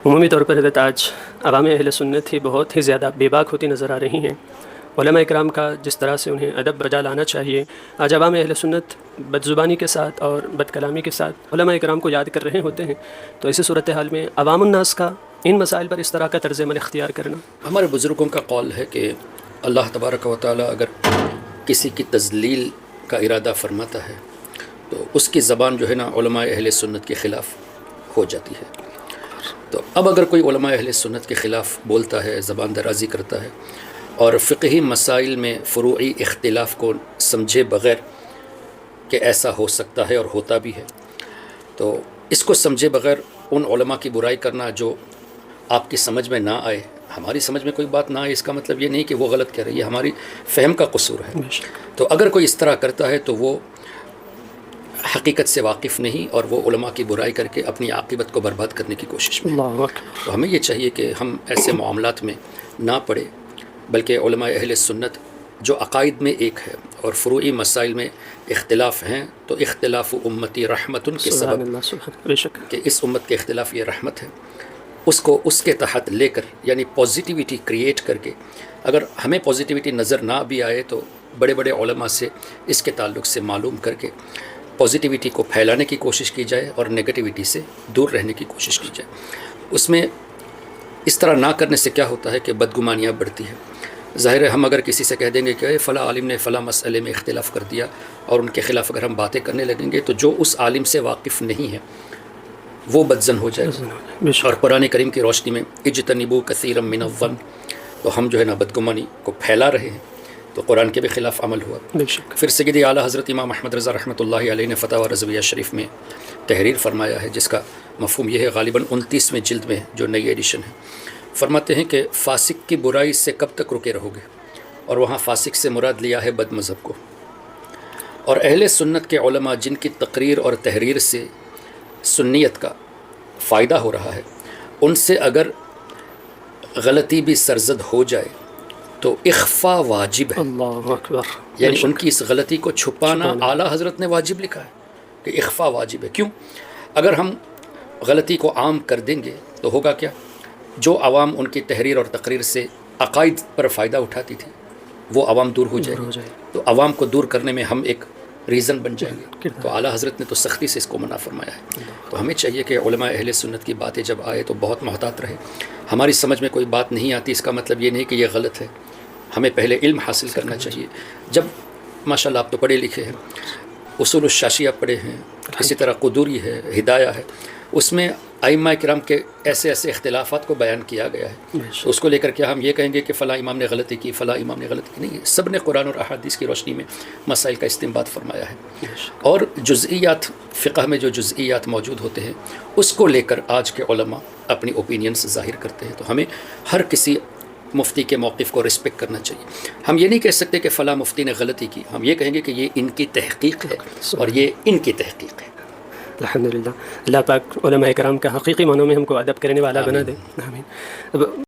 عمومی طور پر حضرت آج عوام اہل سنت ہی بہت ہی زیادہ بے باک ہوتی نظر آ رہی ہیں۔ علماء اکرام کا جس طرح سے انہیں ادب بجا لانا چاہیے، آج عوام اہل سنت بد زبانی کے ساتھ اور بد کلامی کے ساتھ علماء اکرام کو یاد کر رہے ہوتے ہیں۔ تو ایسی صورتحال میں عوام الناس کا ان مسائل پر اس طرح کا طرز عمل اختیار کرنا، ہمارے بزرگوں کا قول ہے کہ اللہ تبارک و تعالی اگر کسی کی تذلیل کا ارادہ فرماتا ہے تو اس کی زبان جو ہے نا علماء اہل سنت کے خلاف ہو جاتی ہے۔ تو اب اگر کوئی علماء اہل سنت کے خلاف بولتا ہے، زبان درازی کرتا ہے اور فقہی مسائل میں فروعی اختلاف کو سمجھے بغیر کہ ایسا ہو سکتا ہے اور ہوتا بھی ہے، تو اس کو سمجھے بغیر ان علماء کی برائی کرنا جو آپ کی سمجھ میں نہ آئے، ہماری سمجھ میں کوئی بات نہ آئے، اس کا مطلب یہ نہیں کہ وہ غلط کہہ رہی ہے، یہ ہماری فہم کا قصور ہے۔ تو اگر کوئی اس طرح کرتا ہے تو وہ حقیقت سے واقف نہیں اور وہ علماء کی برائی کر کے اپنی عاقبت کو برباد کرنے کی کوشش میں ہے۔ تو ہمیں یہ چاہیے کہ ہم ایسے معاملات میں نہ پڑے، بلکہ علماء اہل سنت جو عقائد میں ایک ہے اور فروعی مسائل میں اختلاف ہیں، تو اختلاف امتی رحمت کے سبب کہ اس امت کے اختلاف یہ رحمت ہے، اس کو اس کے تحت لے کر یعنی پازیٹیوٹی کریٹ کر کے، اگر ہمیں پازیٹیوٹی نظر نہ بھی آئے تو بڑے بڑے علماء سے اس کے تعلق سے معلوم کر کے پازیٹیوٹی کو پھیلانے کی کوشش کی جائے اور نگیٹیوٹی سے دور رہنے کی کوشش کی جائے۔ اس میں اس طرح نہ کرنے سے کیا ہوتا ہے کہ بدگمانیاں بڑھتی ہیں۔ ظاہر ہے ہم اگر کسی سے کہہ دیں گے کہ فلاں عالم نے فلاں مسئلے میں اختلاف کر دیا اور ان کے خلاف اگر ہم باتیں کرنے لگیں گے تو جو اس عالم سے واقف نہیں ہے وہ بدظن ہو جائے گا۔ اور قرآن کریم کی روشنی میں اجتنبوا کثیرا من الظن، تو ہم جو ہے نا بدگمانی کو پھیلا رہے ہیں، تو قرآن کے بھی خلاف عمل ہوا۔ پھر سیدی اعلیٰ حضرت امام احمد رضا رحمۃ اللہ علیہ نے فتاوی رضویہ شریف میں تحریر فرمایا ہے، جس کا مفہوم یہ ہے، غالباً 29ویں جلد میں جو نئی ایڈیشن ہے، فرماتے ہیں کہ فاسق کی برائی سے کب تک رکے رہو گے، اور وہاں فاسق سے مراد لیا ہے بد مذہب کو، اور اہل سنت کے علماء جن کی تقریر اور تحریر سے سنیت کا فائدہ ہو رہا ہے، ان سے اگر غلطی بھی سرزد ہو جائے تو اخفا واجب ہے۔ اللہ اکبر، یعنی ان کی اس غلطی کو چھپانا اعلیٰ حضرت نے واجب لکھا ہے کہ اخفا واجب ہے۔ کیوں؟ اگر ہم غلطی کو عام کر دیں گے تو ہوگا کیا؟ جو عوام ان کی تحریر اور تقریر سے عقائد پر فائدہ اٹھاتی تھی وہ عوام دور ہو جائے گی، تو عوام کو دور کرنے میں ہم ایک ریزن بن جائیں گے۔ تو اعلیٰ حضرت نے تو سختی سے اس کو منع فرمایا ہے۔ تو ہمیں چاہیے کہ علماء اہل سنت کی باتیں جب آئے تو بہت محتاط رہے۔ ہماری سمجھ میں کوئی بات نہیں آتی، اس کا مطلب یہ نہیں کہ یہ غلط ہے، ہمیں پہلے علم حاصل کرنا چاہیے۔ جب ماشاءاللہ آپ تو پڑھے لکھے ہیں، اصول الشاشیہ پڑھے ہیں، اسی طرح قدوری ہے، ہدایہ ہے، اس میں ائمہ کرام کے ایسے ایسے اختلافات کو بیان کیا گیا ہے، تو اس کو لے کر کے ہم یہ کہیں گے کہ فلاں امام نے غلطی کی، فلاں امام نے غلطی کی، نہیں، سب نے قرآن اور احادیث کی روشنی میں مسائل کا استنباط فرمایا ہے۔ اور جزئیات، فقہ میں جو جزئیات موجود ہوتے ہیں اس کو لے کر آج کے علماء اپنی اوپینینس ظاہر کرتے ہیں، تو ہمیں ہر کسی مفتی کے موقف کو رسپیکٹ کرنا چاہیے۔ ہم یہ نہیں کہہ سکتے کہ فلاں مفتی نے غلطی کی، ہم یہ کہیں گے کہ یہ ان کی تحقیق ہے اور یہ ان کی تحقیق ہے۔ الحمدللہ، اللہ پاک علماء کرام کا حقیقی معنوں میں ہم کو ادب کرنے والا بنا دے، آمین۔